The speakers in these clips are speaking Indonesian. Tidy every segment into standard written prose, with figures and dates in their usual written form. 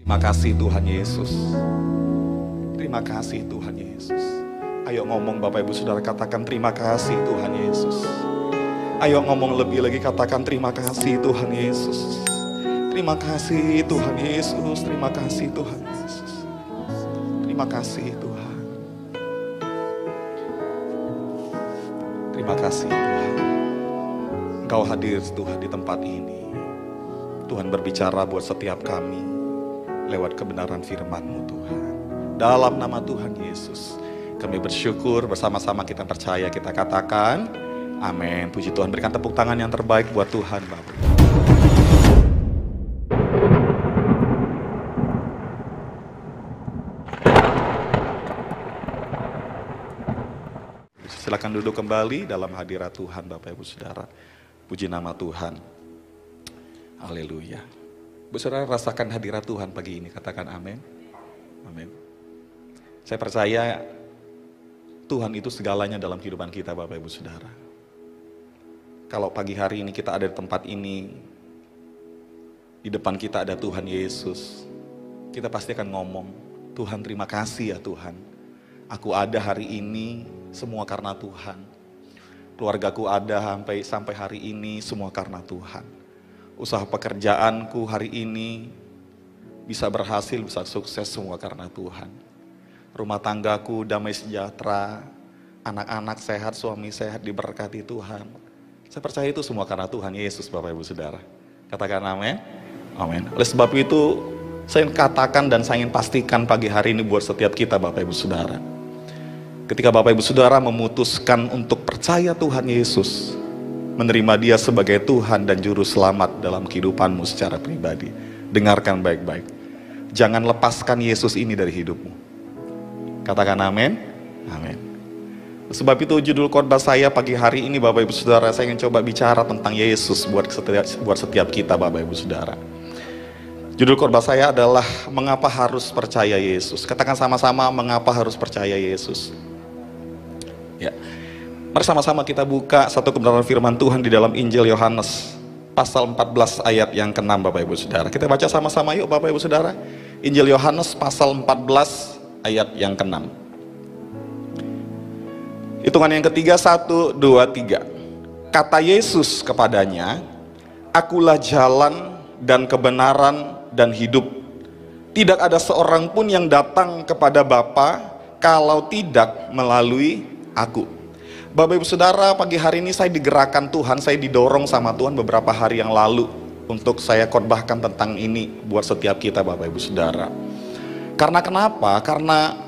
Terima kasih Tuhan Yesus. Terima kasih Tuhan Yesus. Ayo ngomong Bapak Ibu Saudara, katakan terima kasih Tuhan Yesus. Ayo ngomong lebih lagi, katakan terima kasih Tuhan Yesus. Terima kasih Tuhan Yesus. Terima kasih Tuhan Yesus. Terima kasih Tuhan. Terima kasih Tuhan. Engkau hadir Tuhan di tempat ini. Tuhan berbicara buat setiap kami lewat kebenaran firman-Mu Tuhan. Dalam nama Tuhan Yesus, kami bersyukur, bersama-sama kita percaya, kita katakan amin. Puji Tuhan, berikan tepuk tangan yang terbaik buat Tuhan Bapak. Silakan duduk kembali dalam hadirat Tuhan Bapak Ibu Saudara. Puji nama Tuhan. Haleluya. Bu Saudara, rasakan hadirat Tuhan pagi ini, katakan amin. Amin. Saya percaya Tuhan itu segalanya dalam kehidupan kita Bapak Ibu Saudara. Kalau pagi hari ini kita ada di tempat ini, di depan kita ada Tuhan Yesus, kita pasti akan ngomong, Tuhan terima kasih ya Tuhan. Aku ada hari ini semua karena Tuhan. Keluargaku ada sampai hari ini semua karena Tuhan. Usaha pekerjaanku hari ini bisa berhasil, bisa sukses semua karena Tuhan. Rumah tanggaku damai sejahtera, anak-anak sehat, suami sehat, diberkati Tuhan. Saya percaya itu semua karena Tuhan Yesus Bapak Ibu Saudara. Katakan amin. Amin. Oleh sebab itu saya ingin katakan dan saya ingin pastikan pagi hari ini buat setiap kita Bapak Ibu Saudara. Ketika Bapak Ibu Saudara memutuskan untuk percaya Tuhan Yesus, menerima Dia sebagai Tuhan dan Juru Selamat dalam kehidupanmu secara pribadi, dengarkan baik-baik. Jangan lepaskan Yesus ini dari hidupmu. Katakan amin. Amin. Sebab itu judul khotbah saya pagi hari ini Bapak Ibu Saudara, saya ingin coba bicara tentang Yesus buat setiap kita Bapak Ibu Saudara. Judul khotbah saya adalah mengapa harus percaya Yesus. Katakan sama-sama, mengapa harus percaya Yesus. Ya. Mari sama-sama kita buka satu kebenaran firman Tuhan di dalam Injil Yohanes pasal 14 ayat yang ke-6 Bapak Ibu Saudara. Kita baca sama-sama yuk Bapak Ibu Saudara. Injil Yohanes pasal 14 ayat yang ke-6. Hitungan yang ketiga, 1, 2, 3. Kata Yesus kepadanya, Akulah jalan dan kebenaran dan hidup. Tidak ada seorang pun yang datang kepada Bapa kalau tidak melalui Aku. Bapak Ibu Saudara, pagi hari ini saya digerakkan Tuhan, saya didorong sama Tuhan beberapa hari yang lalu untuk saya khotbahkan tentang ini buat setiap kita Bapak Ibu Saudara. Karena kenapa? Karena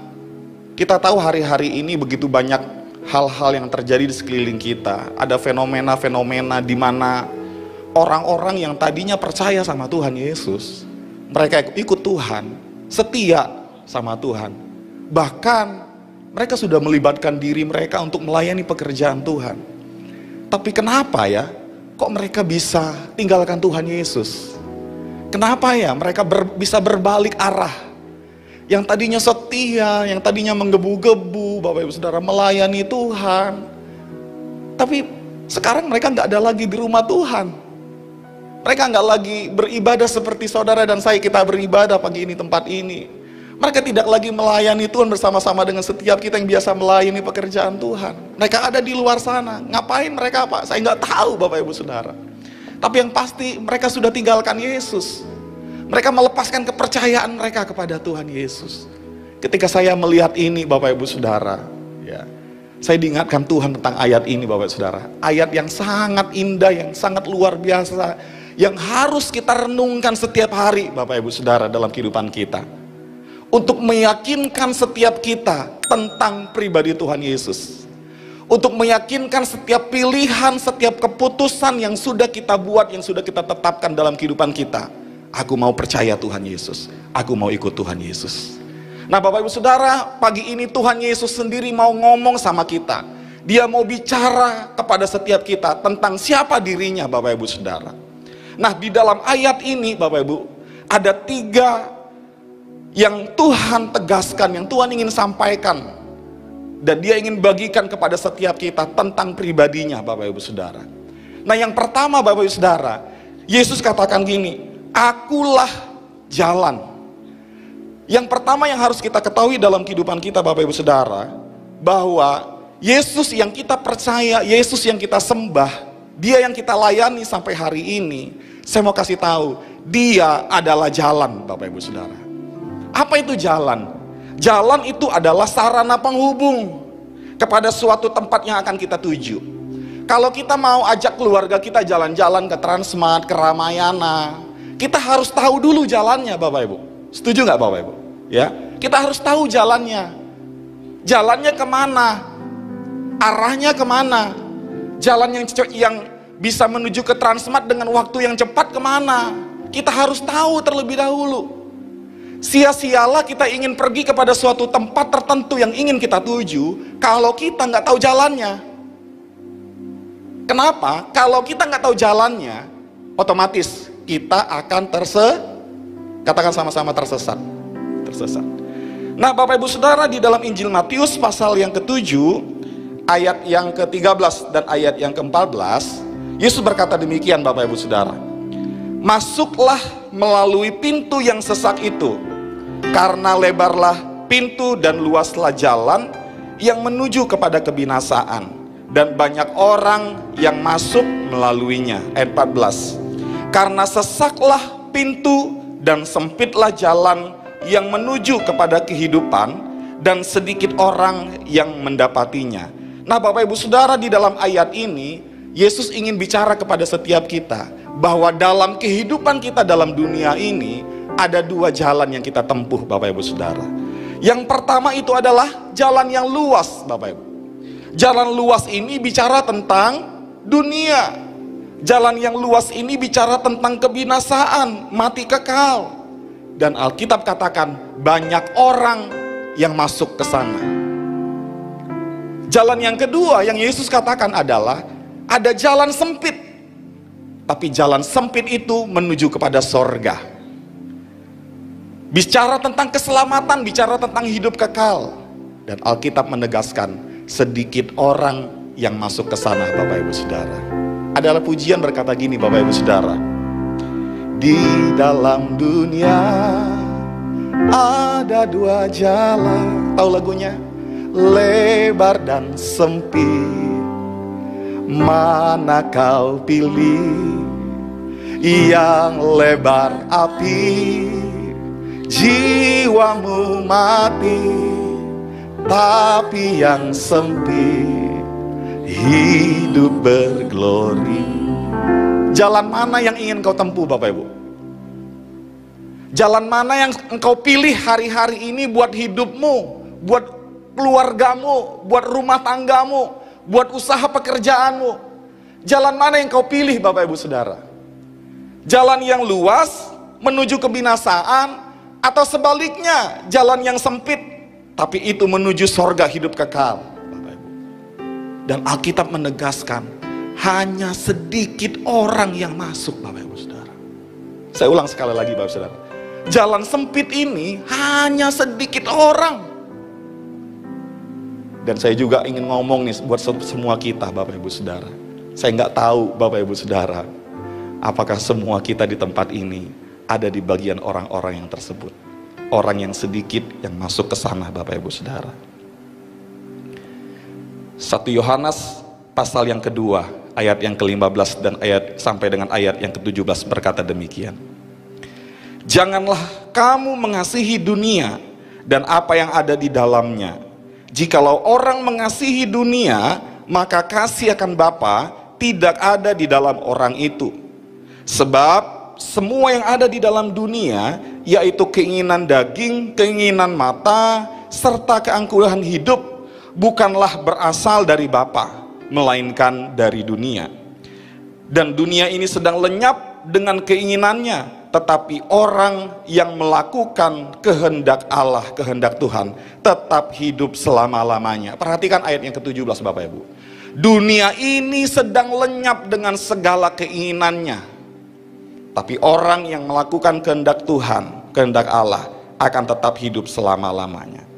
kita tahu hari-hari ini begitu banyak hal-hal yang terjadi di sekeliling kita. Ada fenomena-fenomena di mana orang-orang yang tadinya percaya sama Tuhan Yesus, mereka ikut Tuhan, setia sama Tuhan. Bahkan mereka sudah melibatkan diri mereka untuk melayani pekerjaan Tuhan. Tapi kenapa ya, kok mereka bisa tinggalkan Tuhan Yesus? Kenapa ya mereka bisa berbalik arah? Yang tadinya setia, yang tadinya menggebu-gebu, Bapak Ibu Saudara, melayani Tuhan. Tapi sekarang mereka nggak ada lagi di rumah Tuhan. Mereka nggak lagi beribadah seperti saudara dan saya kita beribadah pagi ini tempat ini. Mereka tidak lagi melayani Tuhan bersama-sama dengan setiap kita yang biasa melayani pekerjaan Tuhan. Mereka ada di luar sana. Ngapain mereka Pak? Saya nggak tahu Bapak Ibu Saudara. Tapi yang pasti mereka sudah tinggalkan Yesus. Mereka melepaskan kepercayaan mereka kepada Tuhan Yesus. Ketika saya melihat ini Bapak Ibu Saudara, ya, saya diingatkan Tuhan tentang ayat ini Bapak Ibu Saudara. Ayat yang sangat indah, yang sangat luar biasa, yang harus kita renungkan setiap hari Bapak Ibu Saudara dalam kehidupan kita. Untuk meyakinkan setiap kita tentang pribadi Tuhan Yesus. Untuk meyakinkan setiap pilihan, setiap keputusan yang sudah kita buat, yang sudah kita tetapkan dalam kehidupan kita. Aku mau percaya Tuhan Yesus. Aku mau ikut Tuhan Yesus. Nah Bapak Ibu Saudara, pagi ini Tuhan Yesus sendiri mau ngomong sama kita. Dia mau bicara kepada setiap kita tentang siapa dirinya Bapak Ibu Saudara. Nah di dalam ayat ini Bapak Ibu, ada 3 yang Tuhan tegaskan, yang Tuhan ingin sampaikan, dan Dia ingin bagikan kepada setiap kita tentang pribadinya Bapak Ibu Saudara. Nah yang pertama Bapak Ibu Saudara, Yesus katakan gini, Akulah jalan. Yang pertama yang harus kita ketahui dalam kehidupan kita Bapak Ibu Saudara, bahwa Yesus yang kita percaya, Yesus yang kita sembah, Dia yang kita layani sampai hari ini, saya mau kasih tahu, Dia adalah jalan Bapak Ibu Saudara. Apa itu jalan? Jalan itu adalah sarana penghubung kepada suatu tempat yang akan kita tuju. Kalau kita mau ajak keluarga kita jalan-jalan ke Transmart, ke Ramayana, kita harus tahu dulu jalannya Bapak Ibu. Setuju nggak Bapak Ibu? Ya, kita harus tahu jalannya. Jalannya kemana? Arahnya kemana? Jalan yang bisa menuju ke Transmart dengan waktu yang cepat kemana? Kita harus tahu terlebih dahulu. Sia-sialah kita ingin pergi kepada suatu tempat tertentu yang ingin kita tuju kalau kita nggak tahu jalannya. Kenapa? Kalau kita nggak tahu jalannya, otomatis kita akan katakan sama-sama tersesat. Nah Bapak Ibu Saudara, di dalam Injil Matius pasal yang ke-7 ayat yang ke-13 dan ayat yang ke-14, Yesus berkata demikian Bapak Ibu Saudara, masuklah melalui pintu yang sesak itu, karena lebarlah pintu dan luaslah jalan yang menuju kepada kebinasaan, dan banyak orang yang masuk melaluinya. Ayat 14, karena sesaklah pintu dan sempitlah jalan yang menuju kepada kehidupan, dan sedikit orang yang mendapatinya. Nah Bapak Ibu Saudara, di dalam ayat ini Yesus ingin bicara kepada setiap kita bahwa dalam kehidupan kita dalam dunia ini ada dua jalan yang kita tempuh Bapak Ibu Saudara. Yang pertama itu adalah jalan yang luas Bapak Ibu. Jalan luas ini bicara tentang dunia. Jalan yang luas ini bicara tentang kebinasaan, mati kekal. Dan Alkitab katakan banyak orang yang masuk ke sana. Jalan yang kedua yang Yesus katakan adalah ada jalan sempit. Tapi jalan sempit itu menuju kepada sorga. Bicara tentang keselamatan, bicara tentang hidup kekal. Dan Alkitab menegaskan sedikit orang yang masuk ke sana Bapak Ibu Saudara. Adalah pujian berkata gini Bapak Ibu Saudara, di dalam dunia ada dua jalan. Tahu lagunya? Lebar dan sempit, mana kau pilih? Yang lebar api, jiwamu mati. Tapi yang sempit, hidup berglori. Jalan mana yang ingin kau tempuh Bapak Ibu? Jalan mana yang engkau pilih hari-hari ini buat hidupmu, buat keluargamu, buat rumah tanggamu, buat usaha pekerjaanmu? Jalan mana yang kau pilih Bapak Ibu Saudara? Jalan yang luas menuju kebinasaan, atau sebaliknya jalan yang sempit tapi itu menuju sorga hidup kekal Bapak Ibu? Dan Alkitab menegaskan hanya sedikit orang yang masuk Bapak Ibu Saudara. Saya ulang sekali lagi Bapak Ibu Saudara, jalan sempit ini hanya sedikit orang. Dan saya juga ingin ngomong nih buat semua kita Bapak Ibu Saudara. Saya nggak tahu Bapak Ibu Saudara, apakah semua kita di tempat ini ada di bagian orang-orang yang tersebut. Orang yang sedikit yang masuk ke sana Bapak Ibu Saudara. 1 Yohanes pasal yang kedua ayat yang ke-15 dan ayat sampai dengan ayat yang ke-17 berkata demikian. Janganlah kamu mengasihi dunia dan apa yang ada di dalamnya. Jikalau orang mengasihi dunia, maka kasih akan Bapa tidak ada di dalam orang itu. Sebab semua yang ada di dalam dunia, yaitu keinginan daging, keinginan mata, serta keangkuhan hidup, bukanlah berasal dari Bapa, melainkan dari dunia. Dan dunia ini sedang lenyap dengan keinginannya, tetapi orang yang melakukan kehendak Allah, kehendak Tuhan, tetap hidup selama-lamanya. Perhatikan ayat yang ke-17 Bapak Ibu. Dunia ini sedang lenyap dengan segala keinginannya, tapi orang yang melakukan kehendak Tuhan, kehendak Allah, akan tetap hidup selama-lamanya.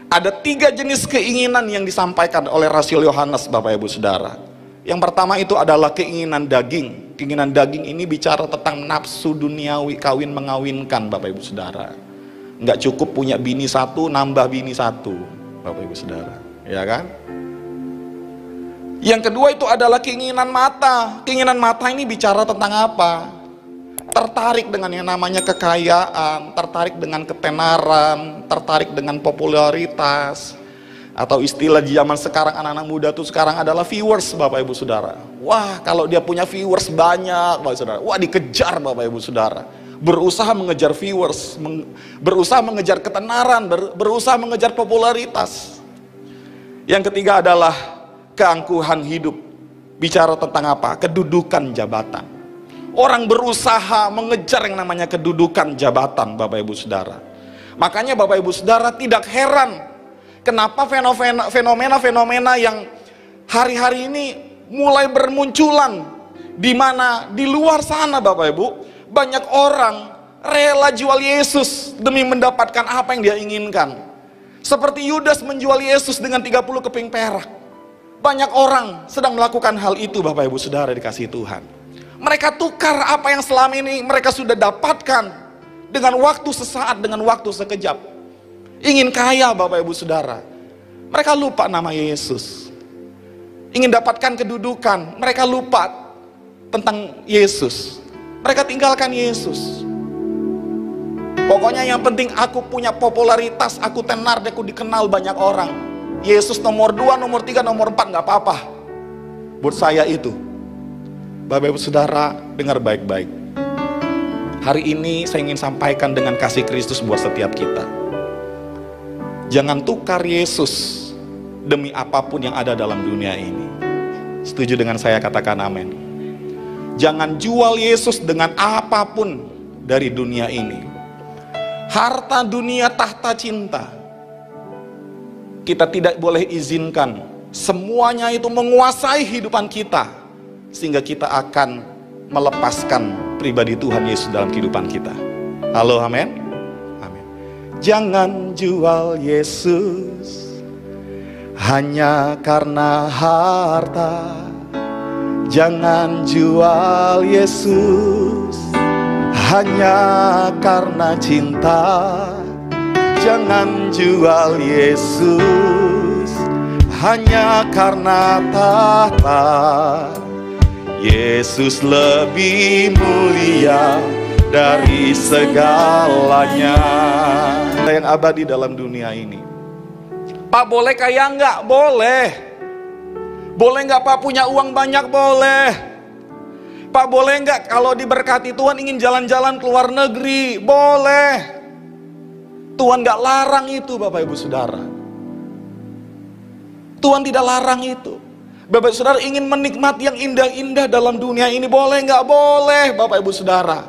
Ada 3 jenis keinginan yang disampaikan oleh Rasul Yohanes Bapak Ibu Saudara. Yang pertama itu adalah keinginan daging. Keinginan daging ini bicara tentang nafsu duniawi, kawin mengawinkan Bapak Ibu Saudara. Nggak cukup punya bini satu, nambah bini satu, Bapak Ibu Saudara, ya kan? Yang kedua itu adalah keinginan mata. Keinginan mata ini bicara tentang apa? Tertarik dengan yang namanya kekayaan, tertarik dengan ketenaran, tertarik dengan popularitas. Atau istilah di zaman sekarang anak-anak muda tuh sekarang adalah viewers, Bapak Ibu Saudara. Wah, kalau dia punya viewers banyak, Bapak Ibu Saudara, wah dikejar, Bapak Ibu Saudara. Berusaha mengejar viewers, berusaha mengejar ketenaran, berusaha mengejar popularitas. Yang ketiga adalah keangkuhan hidup. Bicara tentang apa? Kedudukan jabatan. Orang berusaha mengejar yang namanya kedudukan jabatan, Bapak Ibu Saudara. Makanya Bapak Ibu Saudara tidak heran kenapa fenomena-fenomena yang hari-hari ini mulai bermunculan, di mana di luar sana, Bapak Ibu, banyak orang rela jual Yesus demi mendapatkan apa yang dia inginkan. Seperti Yudas menjual Yesus dengan 30 keping perak. Banyak orang sedang melakukan hal itu, Bapak Ibu Saudara dikasihi Tuhan. Mereka tukar apa yang selama ini mereka sudah dapatkan dengan waktu sesaat, dengan waktu sekejap. Ingin kaya, Bapak Ibu Saudara, mereka lupa nama Yesus. Ingin dapatkan kedudukan, mereka lupa tentang Yesus. Mereka tinggalkan Yesus. Pokoknya yang penting aku punya popularitas, aku tenar, aku dikenal banyak orang. Yesus nomor 2, nomor 3, nomor 4 gak apa-apa. Buat saya itu. Bapak Ibu Saudara, dengar baik-baik. Hari ini saya ingin sampaikan dengan kasih Kristus buat setiap kita. Jangan tukar Yesus demi apapun yang ada dalam dunia ini. Setuju dengan saya, katakan amin. Jangan jual Yesus dengan apapun dari dunia ini. Harta dunia, tahta cinta, kita tidak boleh izinkan semuanya itu menguasai hidupan kita, sehingga kita akan melepaskan pribadi Tuhan Yesus dalam kehidupan kita. Halo, amin. Amin. Jangan jual Yesus hanya karena harta. Jangan jual Yesus hanya karena cinta. Jangan jual Yesus hanya karena tahta. Yesus lebih mulia dari segalanya. Yang abadi dalam dunia ini. Pak, boleh kaya enggak? Boleh. Boleh enggak Pak punya uang banyak? Boleh. Pak, boleh enggak kalau diberkati Tuhan ingin jalan-jalan ke luar negeri? Boleh. Tuhan gak larang itu, Bapak Ibu Saudara. Tuhan tidak larang itu. Bapak Ibu Saudara ingin menikmati yang indah-indah dalam dunia ini, boleh gak? Boleh, Bapak Ibu Saudara.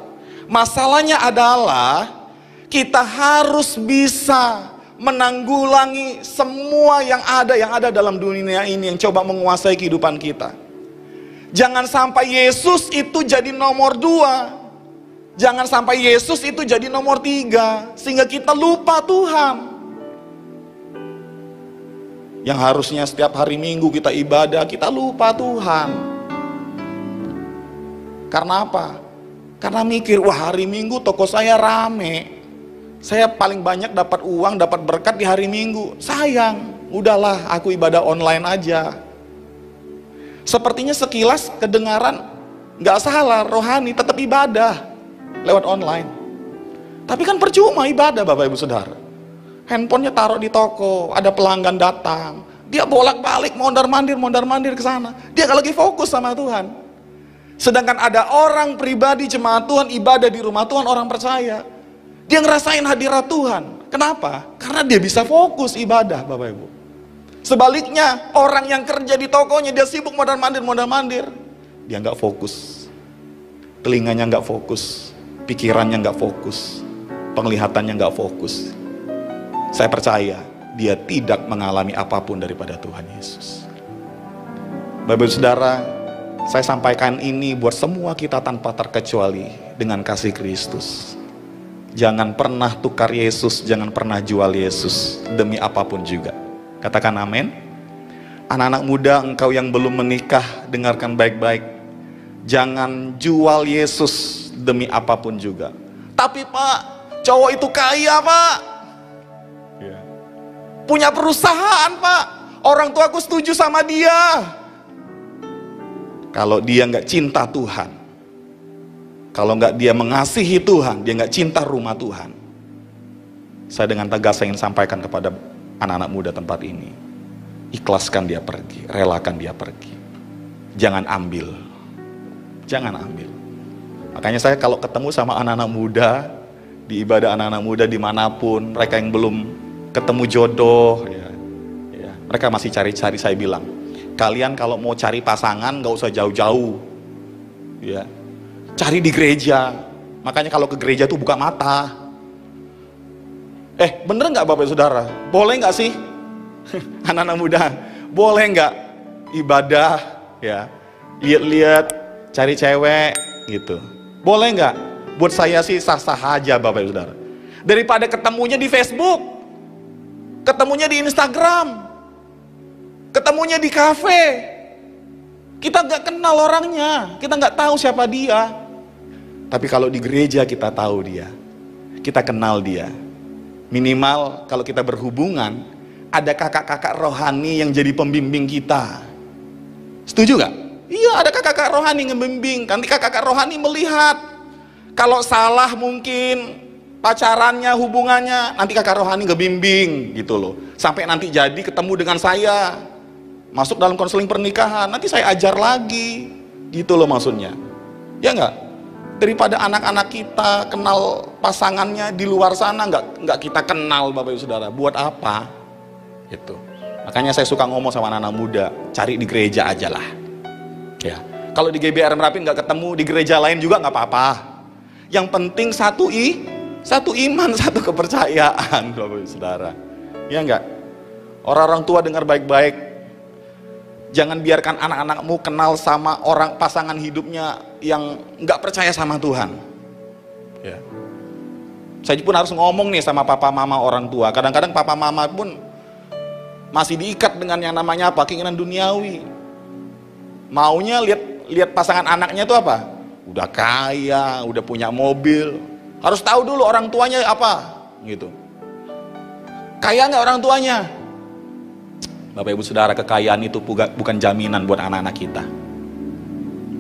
Masalahnya adalah kita harus bisa menanggulangi semua yang ada dalam dunia ini yang coba menguasai kehidupan kita. Jangan sampai Yesus itu jadi nomor 2. Jangan sampai Yesus itu jadi nomor 3, sehingga kita lupa Tuhan. Yang harusnya setiap hari Minggu kita ibadah, kita lupa Tuhan. Karena apa? Karena mikir, wah hari Minggu toko saya rame, saya paling banyak dapat uang, dapat berkat di hari Minggu. Sayang, udahlah aku ibadah online aja. Sepertinya sekilas kedengaran gak salah, rohani, tetap ibadah lewat online. Tapi kan percuma ibadah, Bapak Ibu Saudara. Handphonenya taruh di toko, ada pelanggan datang, dia bolak-balik mondar-mandir ke sana. Dia gak lagi fokus sama Tuhan. Sedangkan ada orang pribadi jemaat Tuhan ibadah di rumah Tuhan, orang percaya. Dia ngerasain hadirat Tuhan. Kenapa? Karena dia bisa fokus ibadah, Bapak Ibu. Sebaliknya, orang yang kerja di tokonya dia sibuk mondar-mandir. Dia gak fokus. Telinganya gak fokus. Pikirannya nggak fokus, penglihatannya nggak fokus. Saya percaya dia tidak mengalami apapun daripada Tuhan Yesus. Bapak Ibu Saudara, saya sampaikan ini buat semua kita tanpa terkecuali dengan kasih Kristus. Jangan pernah tukar Yesus, jangan pernah jual Yesus demi apapun juga. Katakan amin. Anak-anak muda, engkau yang belum menikah, dengarkan baik-baik. Jangan jual Yesus demi apapun juga. Tapi Pak, Cowok itu kaya, Pak. Ya. Punya perusahaan, Pak. Orang tuaku setuju sama dia. Kalau dia nggak cinta Tuhan, kalau nggak dia mengasihi Tuhan, dia nggak cinta rumah Tuhan, saya dengan tegas ingin sampaikan kepada anak-anak muda tempat ini, ikhlaskan dia pergi, relakan dia pergi. Jangan ambil. Jangan ambil. Makanya saya kalau ketemu sama anak-anak muda, di ibadah anak-anak muda dimanapun, mereka yang belum ketemu jodoh, mereka masih cari-cari, saya bilang, kalian kalau mau cari pasangan gak usah jauh-jauh, ya, cari di gereja. Makanya kalau ke gereja tuh buka mata. Bener gak Bapak Saudara? Boleh gak sih anak-anak muda? Boleh gak ibadah, ya, lihat-lihat, cari cewek gitu? Boleh nggak? Buat saya sih sah-sah aja Bapak Saudara. Daripada ketemunya di Facebook, ketemunya di Instagram, ketemunya di kafe, kita nggak kenal orangnya, kita nggak tahu siapa dia. Tapi kalau di gereja kita tahu dia, kita kenal dia. Minimal kalau kita berhubungan, ada kakak-kakak rohani yang jadi pembimbing kita. Setuju nggak? Iya, ada kakak-kakak rohani yang membimbing. Nanti kakak-kakak rohani melihat kalau salah mungkin pacarannya, hubungannya, nanti kakak rohani ngebimbing gitu loh. Sampai nanti jadi ketemu dengan saya, masuk dalam konseling pernikahan, nanti saya ajar lagi gitu loh maksudnya. Ya enggak? Daripada anak-anak kita kenal pasangannya di luar sana, nggak kita kenal Bapak Ibu Saudara, buat apa? Gitu. Makanya saya suka ngomong sama anak-anak muda, cari di gereja aja lah. Ya, kalau di GBR Merapi nggak ketemu, di gereja lain juga nggak apa-apa. Yang penting satu iman, satu kepercayaan, Bapak Ibu Saudara. Ya enggak? Orang-orang tua dengar baik-baik. Jangan biarkan anak-anakmu kenal sama orang pasangan hidupnya yang nggak percaya sama Tuhan. Ya. Saya pun harus ngomong nih sama papa mama orang tua. Kadang-kadang papa mama pun masih diikat dengan yang namanya apa? Keinginan duniawi. Maunya lihat pasangan anaknya itu apa? Udah kaya, udah punya mobil. Harus tahu dulu orang tuanya apa, gitu. Kaya nggak orang tuanya? Bapak Ibu Saudara, kekayaan itu bukan jaminan buat anak-anak kita.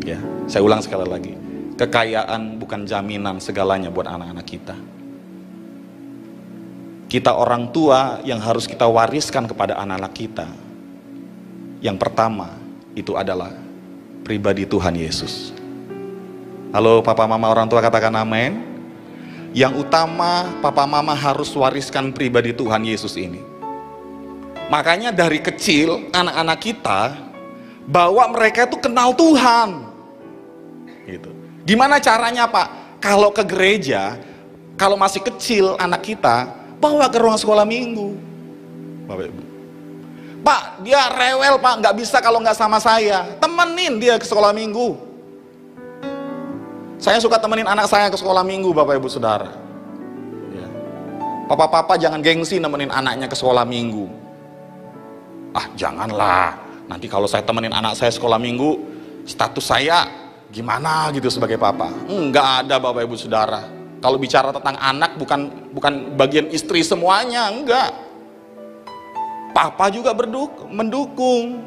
Ya, saya ulang sekali lagi. Kekayaan bukan jaminan segalanya buat anak-anak kita. Kita orang tua yang harus kita wariskan kepada anak-anak kita. Yang pertama itu adalah pribadi Tuhan Yesus. Halo papa mama orang tua, katakan amin. Yang utama papa mama harus wariskan pribadi Tuhan Yesus ini. Makanya dari kecil anak-anak kita bawa mereka itu kenal Tuhan. Gitu. Gimana caranya Pak? Kalau ke gereja, kalau masih kecil anak kita, bawa ke ruang sekolah minggu. Bapak Ibu. Pak, dia rewel Pak, nggak bisa kalau nggak sama saya. Temenin dia ke sekolah minggu. Saya suka temenin anak saya ke sekolah minggu, Bapak Ibu Saudara. Ya. Papa-papa jangan gengsi nemenin anaknya ke sekolah minggu. Ah, janganlah. Nanti kalau saya temenin anak saya sekolah minggu, status saya gimana gitu sebagai papa. Enggak ada Bapak Ibu Saudara. Kalau bicara tentang anak bukan bagian istri semuanya, enggak. Papa juga mendukung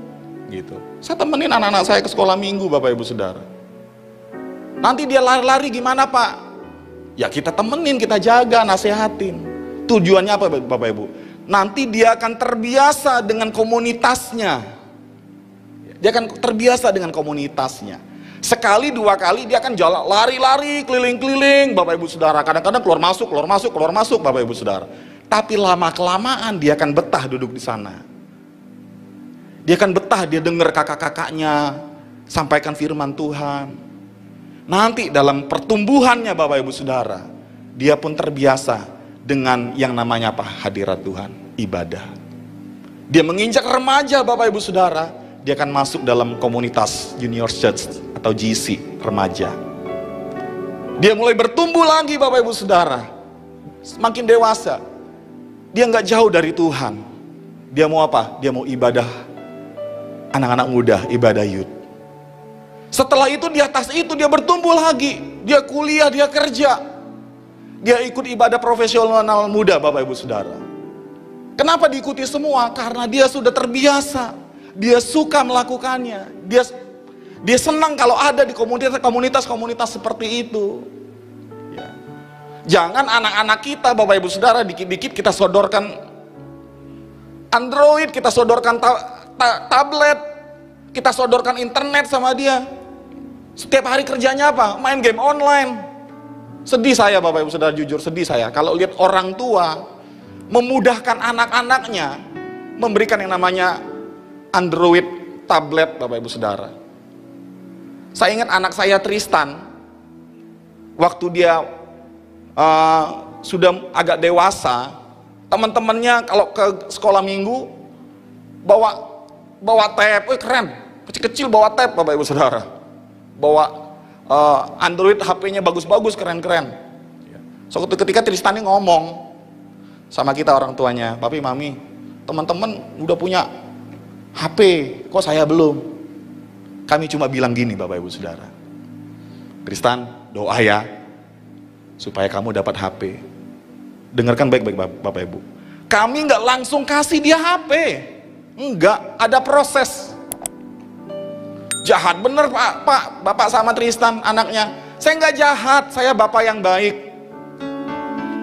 gitu. Saya temenin anak-anak saya ke sekolah minggu Bapak Ibu Saudara. Nanti dia lari-lari gimana Pak? Ya kita temenin, kita jaga, nasehatin. Tujuannya apa Bapak Ibu? Nanti dia akan terbiasa dengan komunitasnya. Dia akan terbiasa dengan komunitasnya. Sekali dua kali dia akan jalan lari-lari keliling-keliling Bapak Ibu Saudara. Kadang-kadang keluar masuk Bapak Ibu Saudara. Tapi lama-kelamaan dia akan betah duduk di sana. Dia akan betah, dia dengar kakak-kakaknya sampaikan firman Tuhan. Nanti dalam pertumbuhannya Bapak Ibu Saudara, dia pun terbiasa dengan yang namanya apa? Hadirat Tuhan, ibadah. Dia menginjak remaja Bapak Ibu Saudara, dia akan masuk dalam komunitas Junior Church atau GC remaja. Dia mulai bertumbuh lagi Bapak Ibu Saudara, semakin dewasa. Dia nggak jauh dari Tuhan. Dia mau apa? Dia mau ibadah anak-anak muda, ibadah youth. Setelah itu di atas itu dia bertumbuh lagi. Dia kuliah, dia kerja. Dia ikut ibadah profesional muda, Bapak Ibu Saudara. Kenapa diikuti semua? Karena dia sudah terbiasa. Dia suka melakukannya. Dia senang kalau ada di komunitas-komunitas seperti itu. Ya. Jangan anak-anak kita, Bapak Ibu Saudara, dikit-dikit kita sodorkan Android, kita sodorkan tablet, kita sodorkan internet sama dia. Setiap hari kerjanya apa? Main game online. Sedih saya, Bapak Ibu Saudara, jujur sedih saya kalau lihat orang tua memudahkan anak-anaknya memberikan yang namanya Android, tablet, Bapak Ibu Saudara. Saya ingat anak saya Tristan, waktu dia sudah agak dewasa, teman-temannya kalau ke sekolah minggu bawa tab, keren, kecil-kecil bawa tab, Bapak Ibu Saudara, bawa Android, HP-nya bagus-bagus, keren-keren. Suatu ketika Tristan ini ngomong sama kita orang tuanya, papi, mami, teman-teman udah punya HP, kok saya belum? Kami cuma bilang gini, Bapak Ibu Saudara, Tristan, doa ya supaya kamu dapat HP. Dengarkan baik-baik, Bapak Ibu. Kami nggak langsung kasih dia HP, enggak, ada proses. Jahat bener Pak, Bapak sama Tristan anaknya. Saya nggak jahat, saya bapak yang baik.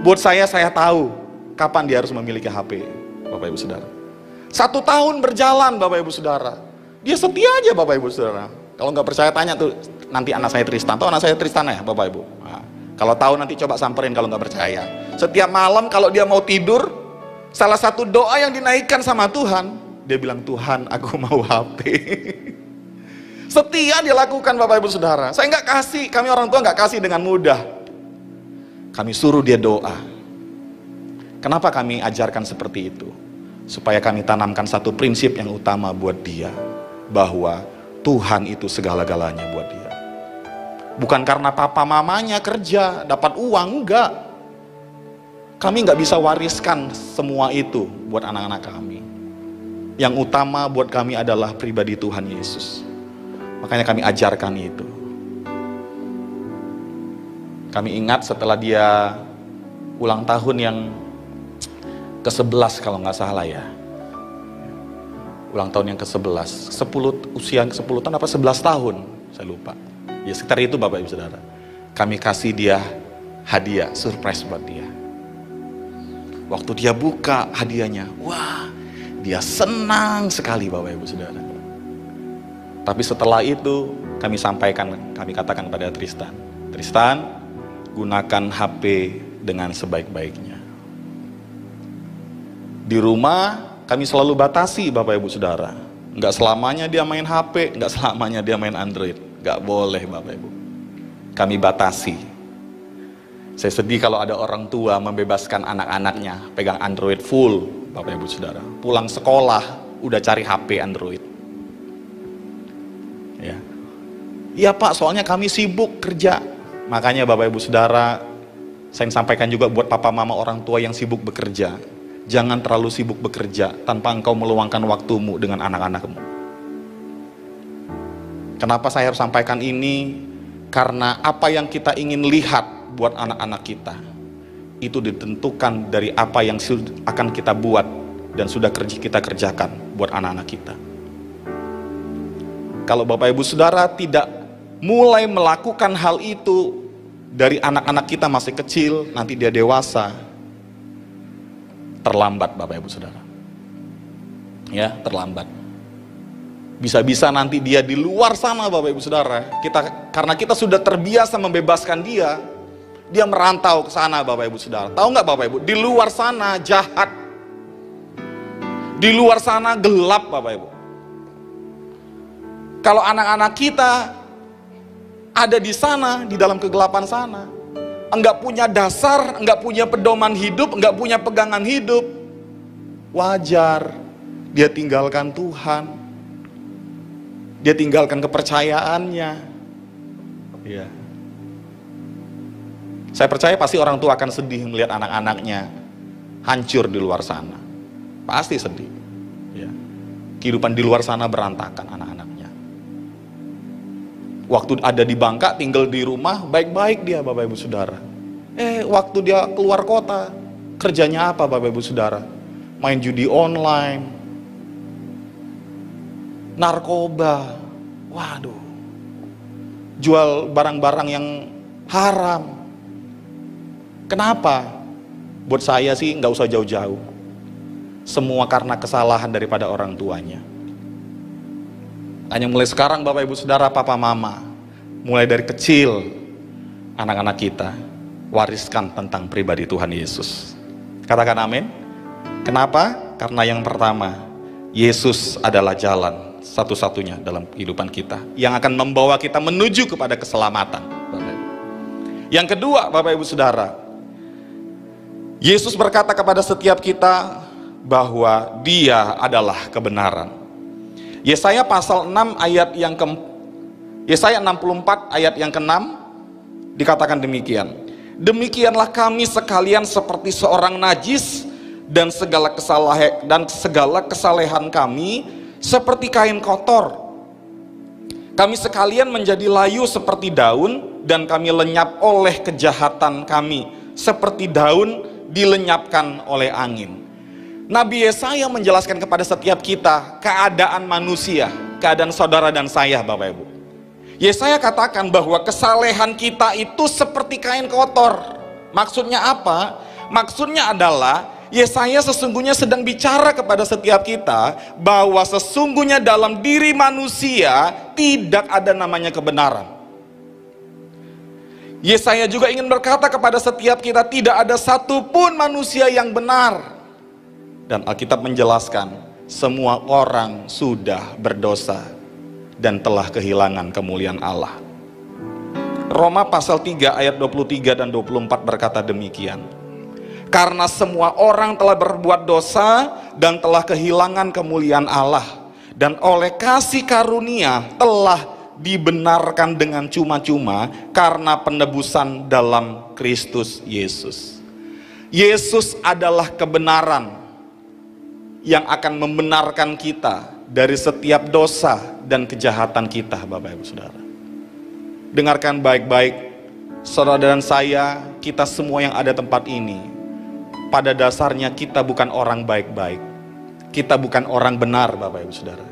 Buat saya tahu kapan dia harus memiliki HP, Bapak Ibu Saudara. 1 tahun berjalan, Bapak Ibu Saudara. Dia setia aja, Bapak Ibu Saudara. Kalau nggak percaya tanya tuh nanti anak saya Tristan. Tahu anak saya Tristan ya, Bapak Ibu. Nah, kalau tahu nanti coba samperin kalau nggak percaya. Setiap malam kalau dia mau tidur, salah satu doa yang dinaikkan sama Tuhan, dia bilang, Tuhan, aku mau HP. Setia dia lakukan, Bapak Ibu Saudara. Saya nggak kasih, kami orang tua nggak kasih dengan mudah. Kami suruh dia doa. Kenapa kami ajarkan seperti itu? Supaya kami tanamkan satu prinsip yang utama buat dia, bahwa Tuhan itu segala-galanya buat dia. Bukan karena papa mamanya kerja dapat uang, enggak. Kami nggak bisa wariskan semua itu buat anak-anak kami. Yang utama buat kami adalah pribadi Tuhan Yesus. Makanya kami ajarkan itu. Kami ingat setelah dia ulang tahun yang ke-11 kalau nggak salah ya. Ulang tahun yang ke-11. Usia ke-10 tahun apa 11 tahun. Saya lupa. Ya sekitar itu, Bapak Ibu Saudara. Kami kasih dia hadiah, surprise buat dia. Waktu dia buka hadiahnya, wah, dia senang sekali, Bapak Ibu Saudara. Tapi setelah itu kami sampaikan, kami katakan pada Tristan, Tristan, gunakan HP dengan sebaik-baiknya. Di rumah kami selalu batasi, Bapak Ibu Saudara. Nggak selamanya dia main HP, nggak selamanya dia main Android. Nggak boleh, Bapak Ibu. Kami batasi. Saya sedih kalau ada orang tua membebaskan anak-anaknya pegang Android full, Bapak Ibu Saudara. Pulang sekolah udah cari HP Android. Ya. Iya Pak, soalnya kami sibuk kerja. Makanya Bapak Ibu Saudara, saya sampaikan juga buat papa mama orang tua yang sibuk bekerja. Jangan terlalu sibuk bekerja tanpa engkau meluangkan waktumu dengan anak-anakmu. Kenapa saya harus sampaikan ini? Karena apa yang kita ingin lihat buat anak-anak kita, itu ditentukan dari apa yang akan kita buat dan sudah kita kerjakan buat anak-anak kita. Kalau Bapak Ibu Saudara tidak mulai melakukan hal itu dari anak-anak kita masih kecil, nanti dia dewasa, terlambat, Bapak Ibu Saudara. Ya, terlambat. Bisa-bisa nanti dia di luar sana, Bapak Ibu Saudara. Karena kita sudah terbiasa membebaskan dia merantau ke sana, Bapak Ibu Saudara. Tahu nggak, Bapak Ibu? Di luar sana jahat. Di luar sana gelap, Bapak Ibu. Kalau anak-anak kita ada di sana, di dalam kegelapan sana, enggak punya dasar, enggak punya pedoman hidup, enggak punya pegangan hidup, wajar dia tinggalkan Tuhan, dia tinggalkan kepercayaannya. Ya. Saya percaya pasti orang tua akan sedih melihat anak-anaknya hancur di luar sana, pasti sedih. Ya. Kehidupan di luar sana berantakan anak-anaknya. Waktu ada di Bangka, tinggal di rumah, baik-baik dia, Bapak Ibu Saudara. Waktu dia keluar kota, kerjanya apa Bapak Ibu Saudara? Main judi online, narkoba, waduh, jual barang-barang yang haram. Kenapa? Buat saya sih nggak usah jauh-jauh. Semua karena kesalahan daripada orang tuanya. Hanya mulai sekarang Bapak Ibu Saudara, Papa Mama, mulai dari kecil anak-anak kita wariskan tentang pribadi Tuhan Yesus. Katakan amin. Kenapa? Karena yang pertama, Yesus adalah jalan satu-satunya dalam kehidupan kita yang akan membawa kita menuju kepada keselamatan, Bapak Ibu. Yang kedua, Bapak Ibu Saudara, Yesus berkata kepada setiap kita bahwa Dia adalah kebenaran. Yesaya pasal 6 ayat yang ke Yesaya 64 ayat yang ke-6 dikatakan demikian. Demikianlah kami sekalian seperti seorang najis, dan segala kesalehan kami seperti kain kotor. Kami sekalian menjadi layu seperti daun, dan kami lenyap oleh kejahatan kami seperti daun dilenyapkan oleh angin. Nabi Yesaya menjelaskan kepada setiap kita keadaan manusia, keadaan saudara dan saya, Bapak Ibu. Yesaya katakan bahwa kesalehan kita itu seperti kain kotor. Maksudnya apa? Maksudnya adalah Yesaya sesungguhnya sedang bicara kepada setiap kita bahwa sesungguhnya dalam diri manusia tidak ada namanya kebenaran. Yesaya juga ingin berkata kepada setiap kita, tidak ada satupun manusia yang benar. Dan Alkitab menjelaskan, semua orang sudah berdosa dan telah kehilangan kemuliaan Allah. Roma pasal 3 ayat 23 dan 24 berkata demikian. Karena semua orang telah berbuat dosa dan telah kehilangan kemuliaan Allah, dan oleh kasih karunia telah dibenarkan dengan cuma-cuma karena penebusan dalam Kristus Yesus. Yesus adalah kebenaran yang akan membenarkan kita dari setiap dosa dan kejahatan kita, Bapak Ibu Saudara. Dengarkan baik-baik, saudara dan saya, kita semua yang ada tempat ini, pada dasarnya kita bukan orang baik-baik. Kita bukan orang benar, Bapak Ibu Saudara.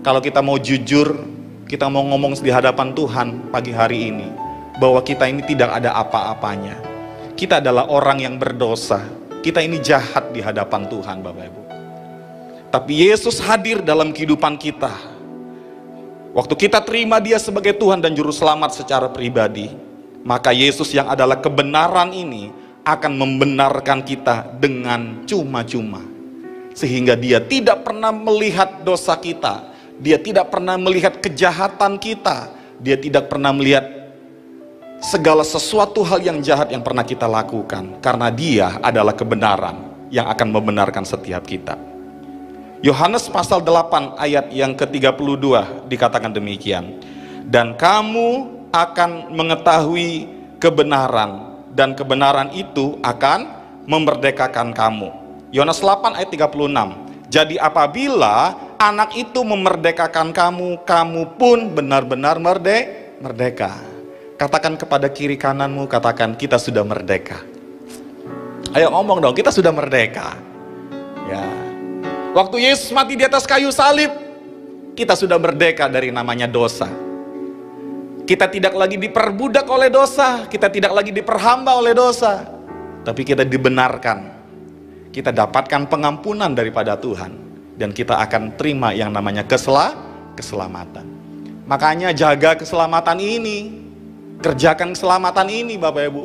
Kalau kita mau jujur, kita mau ngomong di hadapan Tuhan pagi hari ini, bahwa kita ini tidak ada apa-apanya. Kita adalah orang yang berdosa. Kita ini jahat di hadapan Tuhan, Bapak Ibu. Tapi Yesus hadir dalam kehidupan kita. Waktu kita terima Dia sebagai Tuhan dan Juru Selamat secara pribadi, maka Yesus yang adalah kebenaran ini akan membenarkan kita dengan cuma-cuma. Sehingga Dia tidak pernah melihat dosa kita, Dia tidak pernah melihat kejahatan kita, Dia tidak pernah melihat segala sesuatu hal yang jahat yang pernah kita lakukan, karena Dia adalah kebenaran yang akan membenarkan setiap kita. Yohanes pasal 8 ayat yang ke-32 dikatakan demikian. Dan kamu akan mengetahui kebenaran, dan kebenaran itu akan memerdekakan kamu. Yohanes 8 ayat 36. Jadi apabila anak itu memerdekakan kamu, kamu pun benar-benar merdeka. Katakan kepada kiri kananmu, katakan, kita sudah merdeka. Ayo ngomong dong, kita sudah merdeka. Ya. Waktu Yesus mati di atas kayu salib, kita sudah merdeka dari namanya dosa. Kita tidak lagi diperbudak oleh dosa, kita tidak lagi diperhamba oleh dosa, tapi kita dibenarkan. Kita dapatkan pengampunan daripada Tuhan, dan kita akan terima yang namanya keselamatan. Makanya jaga keselamatan ini, kerjakan keselamatan ini, Bapak Ibu.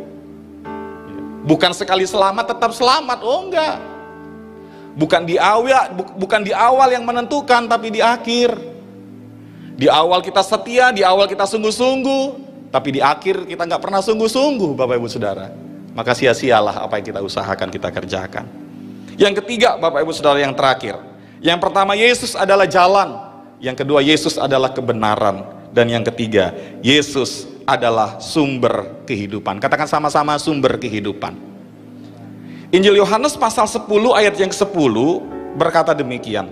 Bukan sekali selamat tetap selamat, oh enggak. Bukan di awal yang menentukan, tapi di akhir. Di awal kita setia, di awal kita sungguh-sungguh, tapi di akhir kita nggak pernah sungguh-sungguh, Bapak Ibu Saudara. Maka sia-sialah apa yang kita usahakan, kita kerjakan. Yang ketiga, Bapak Ibu Saudara, yang terakhir. Yang pertama, Yesus adalah jalan. Yang kedua, Yesus adalah kebenaran. Dan yang ketiga, Yesus adalah sumber kehidupan. Katakan sama-sama, sumber kehidupan. Injil Yohanes pasal 10 ayat yang ke-10 berkata demikian.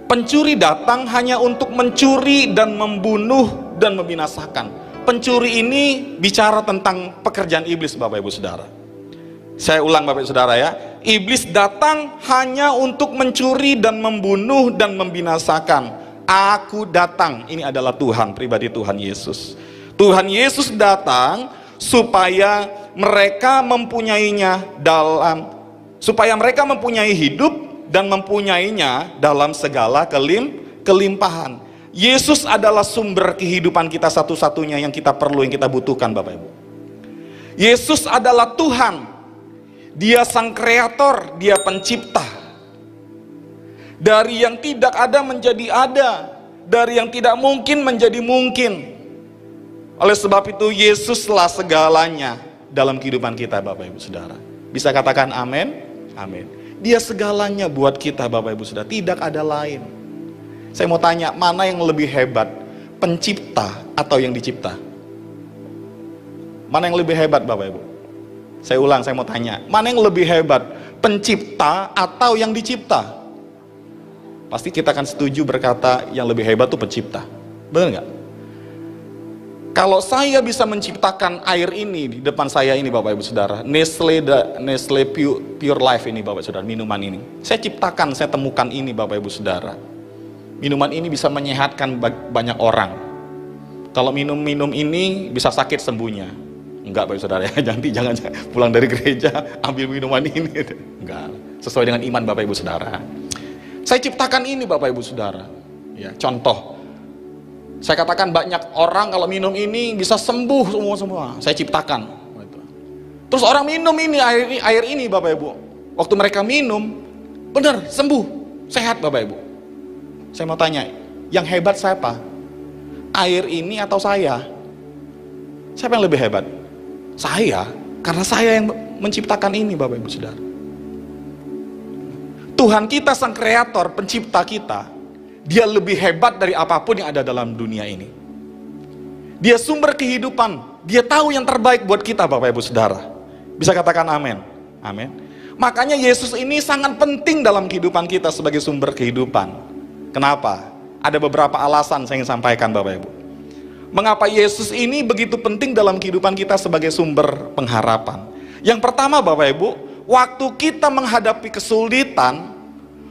Pencuri datang hanya untuk mencuri dan membunuh dan membinasakan. pencuri ini bicara tentang pekerjaan iblis, Bapak Ibu Saudara. Saya ulang Bapak Ibu Saudara ya. Iblis datang hanya untuk mencuri dan membunuh dan membinasakan. Aku datang, ini adalah Tuhan, pribadi Tuhan Yesus. Tuhan Yesus datang supaya mereka mempunyai hidup dan mempunyainya dalam segala kelimpahan. Yesus adalah sumber kehidupan kita satu-satunya yang kita perlu, yang kita butuhkan, Bapak Ibu. Yesus adalah Tuhan. Dia sang kreator, dia pencipta. Dari yang tidak ada menjadi ada, dari yang tidak mungkin menjadi mungkin. Oleh sebab itu Yesuslah segalanya dalam kehidupan kita, Bapak Ibu Saudara. Bisa katakan amin? Amin. Dia segalanya buat kita, Bapak Ibu Saudara. Tidak ada lain. Saya mau tanya, mana yang lebih hebat? Pencipta atau yang dicipta? Mana yang lebih hebat, Bapak Ibu? Saya ulang, saya mau tanya, mana yang lebih hebat? Pencipta atau yang dicipta? Pasti kita akan setuju berkata yang lebih hebat itu pencipta. Benar nggak? Kalau saya bisa menciptakan air ini di depan saya ini, Bapak Ibu Saudara, Nestle Pure Life ini, Bapak Saudara, minuman ini. Saya ciptakan, saya temukan ini, Bapak Ibu Saudara. Minuman ini bisa menyehatkan banyak orang. Kalau minum ini bisa sakit sembuhnya. Enggak, Bapak Ibu Saudara ya, jangan pulang dari gereja ambil minuman ini. Enggak, sesuai dengan iman Bapak Ibu Saudara. Saya ciptakan ini, Bapak Ibu Saudara. Ya, contoh. Saya katakan banyak orang kalau minum ini bisa sembuh semua. Saya ciptakan. Terus orang minum ini air ini, Bapak Ibu. Waktu mereka minum, benar sembuh, sehat, Bapak Ibu. Saya mau tanya, yang hebat siapa? Air ini atau saya? Siapa yang lebih hebat? Saya, karena saya yang menciptakan ini, Bapak Ibu Saudara. Tuhan kita sang kreator, pencipta kita, dia lebih hebat dari apapun yang ada dalam dunia ini. Dia sumber kehidupan, dia tahu yang terbaik buat kita, Bapak Ibu Saudara. Bisa katakan amin? Amin. Makanya Yesus ini sangat penting dalam kehidupan kita sebagai sumber kehidupan. Kenapa? Ada beberapa alasan saya ingin sampaikan, Bapak Ibu. Mengapa Yesus ini begitu penting dalam kehidupan kita sebagai sumber pengharapan? Yang pertama, Bapak Ibu, waktu kita menghadapi kesulitan,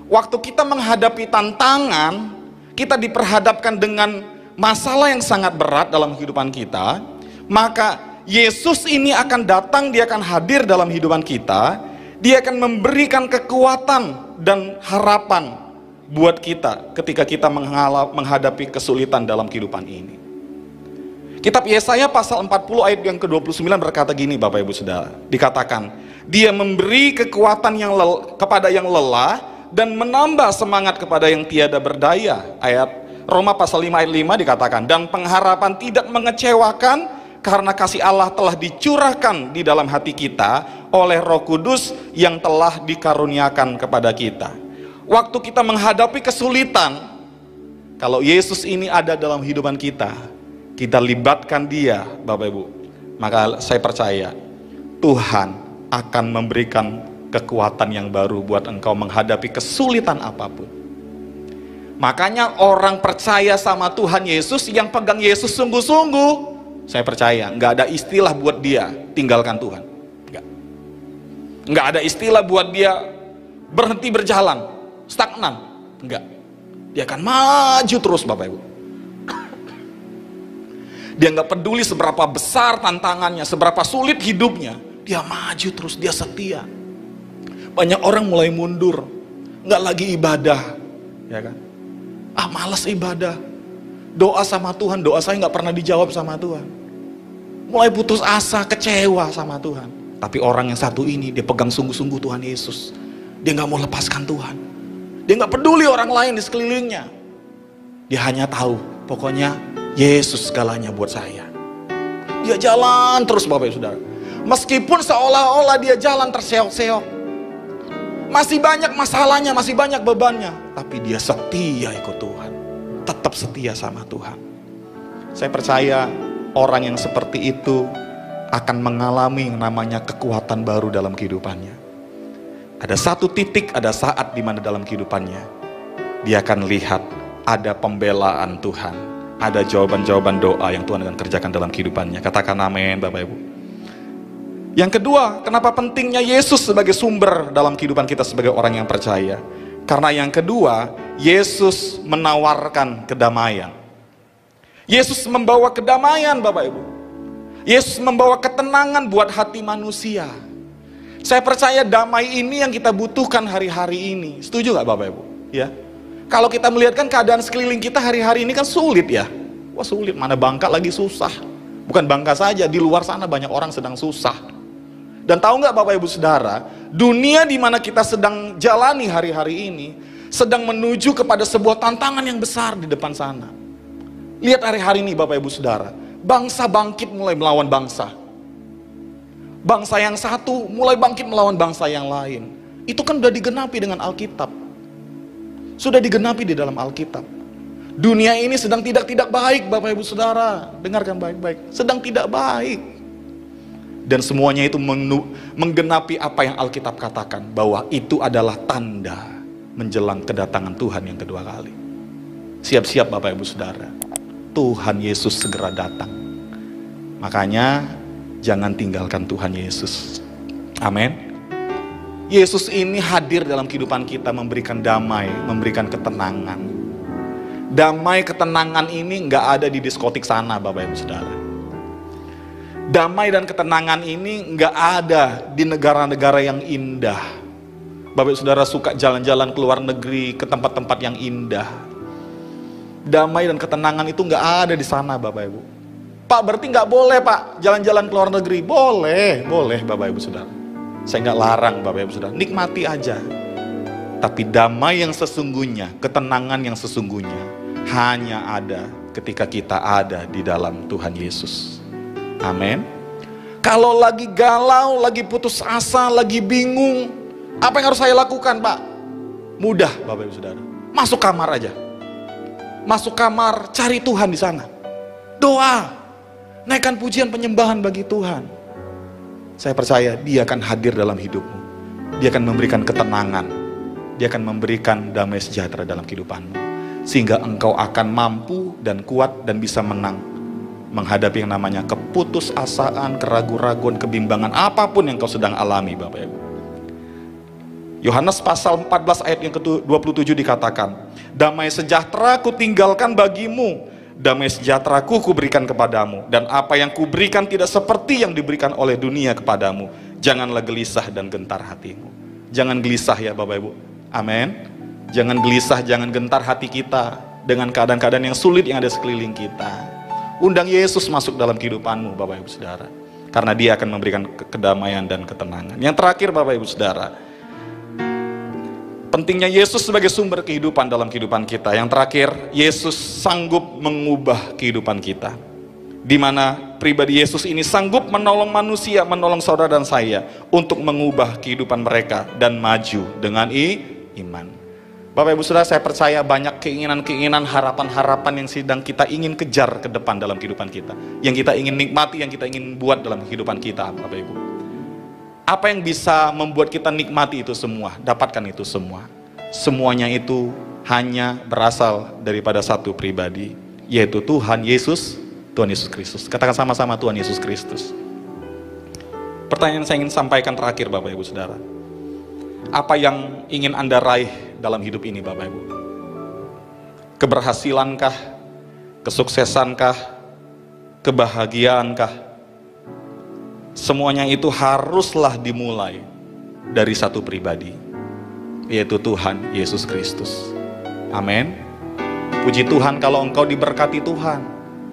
waktu kita menghadapi tantangan, kita diperhadapkan dengan masalah yang sangat berat dalam kehidupan kita, maka Yesus ini akan datang, dia akan hadir dalam kehidupan kita, dia akan memberikan kekuatan dan harapan buat kita ketika kita menghadapi kesulitan dalam kehidupan ini. Kitab Yesaya pasal 40 ayat yang ke-29 berkata gini, Bapak Ibu Saudara. Dikatakan, dia memberi kekuatan kepada yang lelah dan menambah semangat kepada yang tiada berdaya. Ayat Roma pasal 5 ayat 5 dikatakan, dan pengharapan tidak mengecewakan karena kasih Allah telah dicurahkan di dalam hati kita oleh Roh Kudus yang telah dikaruniakan kepada kita. Waktu kita menghadapi kesulitan, kalau Yesus ini ada dalam kehidupan kita, kita libatkan dia, Bapak Ibu, maka saya percaya Tuhan akan memberikan kekuatan yang baru buat engkau menghadapi kesulitan apapun. Makanya orang percaya sama Tuhan Yesus, yang pegang Yesus sungguh-sungguh, saya percaya nggak ada istilah buat dia tinggalkan Tuhan. Nggak ada istilah buat dia berhenti berjalan, stagnan. Enggak. Dia akan maju terus, Bapak Ibu. Dia nggak peduli seberapa besar tantangannya, seberapa sulit hidupnya, dia maju terus, dia setia. Banyak orang mulai mundur, nggak lagi ibadah, ya kan? Malas ibadah, doa sama Tuhan, doa saya nggak pernah dijawab sama Tuhan. Mulai putus asa, kecewa sama Tuhan. Tapi orang yang satu ini, dia pegang sungguh-sungguh Tuhan Yesus. Dia nggak mau lepaskan Tuhan. Dia nggak peduli orang lain di sekelilingnya. Dia hanya tahu, pokoknya Yesus segalanya buat saya. Dia jalan terus, Bapak Ibu Saudara. Meskipun seolah-olah dia jalan terseok-seok, masih banyak masalahnya, masih banyak bebannya, tapi dia setia ikut Tuhan. Tetap setia sama Tuhan. Saya percaya orang yang seperti itu akan mengalami yang namanya kekuatan baru dalam kehidupannya. Ada satu titik, ada saat di mana dalam kehidupannya dia akan lihat ada pembelaan Tuhan, ada jawaban-jawaban doa yang Tuhan akan kerjakan dalam kehidupannya. Katakan amin, Bapak Ibu. Yang kedua, kenapa pentingnya Yesus sebagai sumber dalam kehidupan kita sebagai orang yang percaya? Karena yang kedua, Yesus menawarkan kedamaian. Yesus membawa kedamaian, Bapak Ibu. Yesus membawa ketenangan buat hati manusia. Saya percaya damai ini yang kita butuhkan hari-hari ini. Setuju gak Bapak Ibu? Ya. Kalau kita melihat kan keadaan sekeliling kita hari-hari ini kan sulit ya. Wah sulit, mana Bangka lagi susah. Bukan Bangka saja, di luar sana banyak orang sedang susah. Dan tahu nggak Bapak Ibu Saudara, dunia di mana kita sedang jalani hari-hari ini sedang menuju kepada sebuah tantangan yang besar di depan sana. Lihat hari-hari ini Bapak Ibu Saudara, bangsa bangkit mulai melawan bangsa. Bangsa yang satu mulai bangkit melawan bangsa yang lain. Itu kan sudah digenapi dengan Alkitab. Sudah digenapi di dalam Alkitab. Dunia ini sedang tidak baik Bapak Ibu Saudara. Dengarkan baik-baik. Sedang tidak baik. Dan semuanya itu menggenapi apa yang Alkitab katakan. Bahwa itu adalah tanda menjelang kedatangan Tuhan yang kedua kali. Siap-siap Bapak Ibu Saudara. Tuhan Yesus segera datang. Makanya jangan tinggalkan Tuhan Yesus. Amin. Yesus ini hadir dalam kehidupan kita memberikan damai, memberikan ketenangan. Damai ketenangan ini nggak ada di diskotik sana Bapak Ibu Saudara. Damai dan ketenangan ini nggak ada di negara-negara yang indah. Bapak Ibu Saudara suka jalan-jalan ke luar negeri, ke tempat-tempat yang indah. Damai dan ketenangan itu nggak ada di sana Bapak Ibu. Pak berarti nggak boleh Pak jalan-jalan ke luar negeri? Boleh Bapak Ibu Saudara. Saya nggak larang Bapak Ibu Saudara, nikmati aja. Tapi damai yang sesungguhnya, ketenangan yang sesungguhnya hanya ada ketika kita ada di dalam Tuhan Yesus. Amin. Kalau lagi galau, lagi putus asa, lagi bingung, apa yang harus saya lakukan Pak? Mudah Bapak Ibu Saudara, masuk kamar aja. Masuk kamar, cari Tuhan di sana. Doa, naikkan pujian penyembahan bagi Tuhan. Saya percaya dia akan hadir dalam hidupmu. Dia akan memberikan ketenangan. Dia akan memberikan damai sejahtera dalam kehidupanmu. Sehingga engkau akan mampu dan kuat dan bisa menang. Menghadapi yang namanya keputusasaan, keraguan-raguan, kebimbangan. Apapun yang kau sedang alami Bapak Ibu. Yohanes pasal 14 ayat yang ke-27 dikatakan, damai sejahtera ku tinggalkan bagimu. Damai sejahtera-Ku kuberikan kepadamu, dan apa yang kuberikan tidak seperti yang diberikan oleh dunia kepadamu. Janganlah gelisah dan gentar hatimu. Jangan gelisah ya Bapak Ibu. Amin. Jangan gelisah, jangan gentar hati kita dengan keadaan-keadaan yang sulit yang ada sekeliling kita. Undang Yesus masuk dalam kehidupanmu Bapak Ibu Saudara. Karena dia akan memberikan kedamaian dan ketenangan. Yang terakhir Bapak Ibu Saudara, pentingnya Yesus sebagai sumber kehidupan dalam kehidupan kita. Yang terakhir, Yesus sanggup mengubah kehidupan kita. Di mana pribadi Yesus ini sanggup menolong manusia, menolong saudara dan saya untuk mengubah kehidupan mereka dan maju dengan iman. Bapak Ibu Saudara, saya percaya banyak keinginan-keinginan, harapan-harapan yang sedang kita ingin kejar ke depan dalam kehidupan kita. Yang kita ingin nikmati, yang kita ingin buat dalam kehidupan kita, Bapak Ibu. Apa yang bisa membuat kita nikmati itu semua, dapatkan itu semua. Semuanya itu hanya berasal daripada satu pribadi, yaitu Tuhan Yesus Kristus. Katakan sama-sama, Tuhan Yesus Kristus. Pertanyaan saya ingin sampaikan terakhir Bapak Ibu Saudara. Apa yang ingin Anda raih dalam hidup ini Bapak Ibu? Keberhasilankah? Kesuksesankah? Kebahagiaankah? Semuanya itu haruslah dimulai dari satu pribadi, yaitu Tuhan Yesus Kristus. Amin. Puji Tuhan kalau engkau diberkati Tuhan.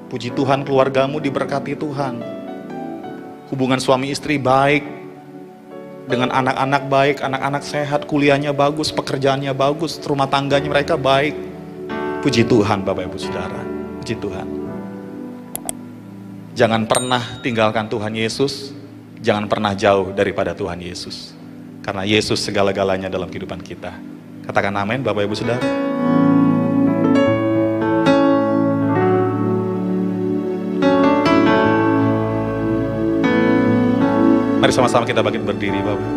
Puji Tuhan keluargamu diberkati Tuhan. Hubungan suami istri baik, dengan anak-anak baik, anak-anak sehat, kuliahnya bagus, pekerjaannya bagus, rumah tangganya mereka baik. Puji Tuhan Bapak Ibu Saudara. Puji Tuhan. Jangan pernah tinggalkan Tuhan Yesus. Jangan pernah jauh daripada Tuhan Yesus. Karena Yesus segala-galanya dalam kehidupan kita. Katakan amin Bapak Ibu Saudara. Mari sama-sama kita bangkit berdiri Bapak.